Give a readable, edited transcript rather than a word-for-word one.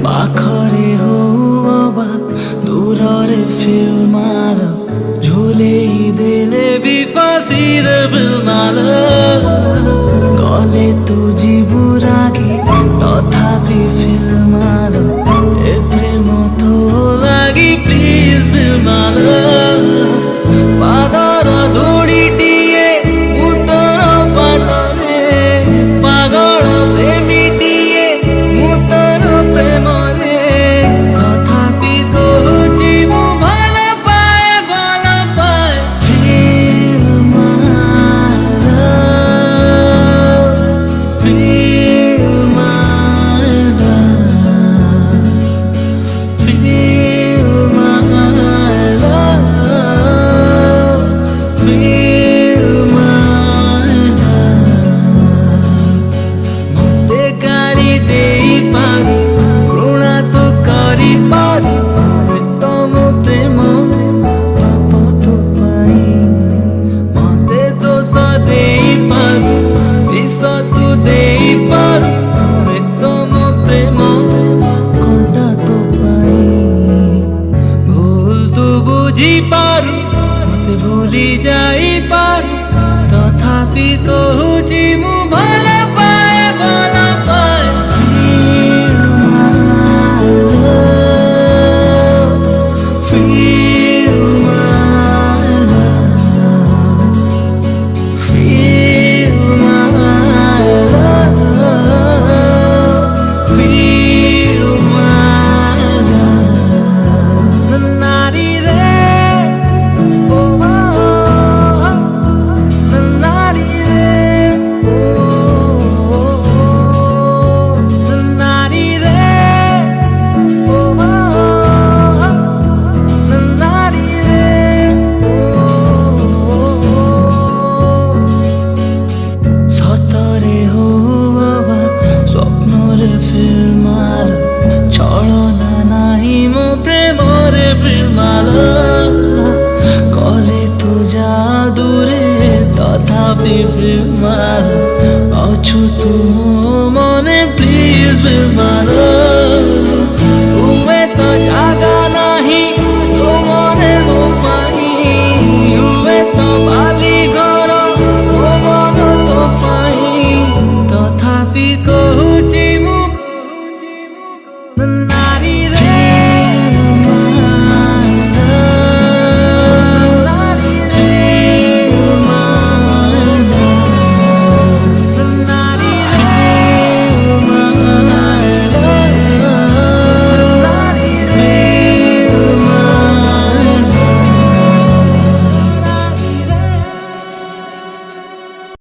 ପାଖରେ ହଉ ଅବା ଦୂରରେ ଫିଲ୍ ମାଲ ଝୁଲେଇ ଦେଲେ ବି ଫାଶୀରେ ବିଲ୍ ମାଲ ଗଲେ ତୁ ଯିବୁ ରାଗି ତଥାପି ଫିଲ୍ ମାଲ ଏ ପ୍ରେମ ତୋ ଲାଗି ପ୍ଲିଜ୍ ବିଲ୍ ମାଲ ପାଦର ଧୂଳିଟିଏ ଉତ୍ତର ବାଟରେ ପାଗଳ ପ୍ରେମୀଟିଏ ମୁଁ ତୋର ପ୍ରେମରେ ତଥାପି କହୁଛି ମୁଁ ଭଲ ପାଏ Feel my love, feel my love, feel my love, feel my love. ମୋତେ ଗାଳି ଦେଇପାରୁ ଘୃଣା ତୁ କରିପାରୁ ତମ ପ୍ରେମ ପାପ ତୋ ପାଇଁ ମୋତେ ଦୋଷ ଦେଇପାରୁ ବିଷ ତୁ ଦେଇପାରୁ ତମ ପ୍ରେମ କଣ୍ଟା ତୋ ପାଇଁ ଭୁଲ ତୁ ବୁଝିପାରୁ ମୋତେ ଭୁଲି ଯାଇପାରୁ ତଥାପି କହୁଛି ମୁଁ ଭଲ ପାଏ Feel my love, feel my love, feel my love. Nari re, oh oh, nari re, oh oh, nari re, oh oh. ସତରେ ହଉ ଅବା ସ୍ୱପ୍ନରେ ଫିଲ୍ ମାଲ ଛଳନା ନାହିଁ ମୋ ପ୍ରେମରେ ଫିଲ୍ ମାଲ କଲେ ତୁ ଯାଦୁରେ ତଥାପି ଫିଲ୍ ମାଲ ଅଛୁ ତୁ ମୋ ମନେ ପ୍ଲିଜ୍ ଫିଲ୍ ମାଲ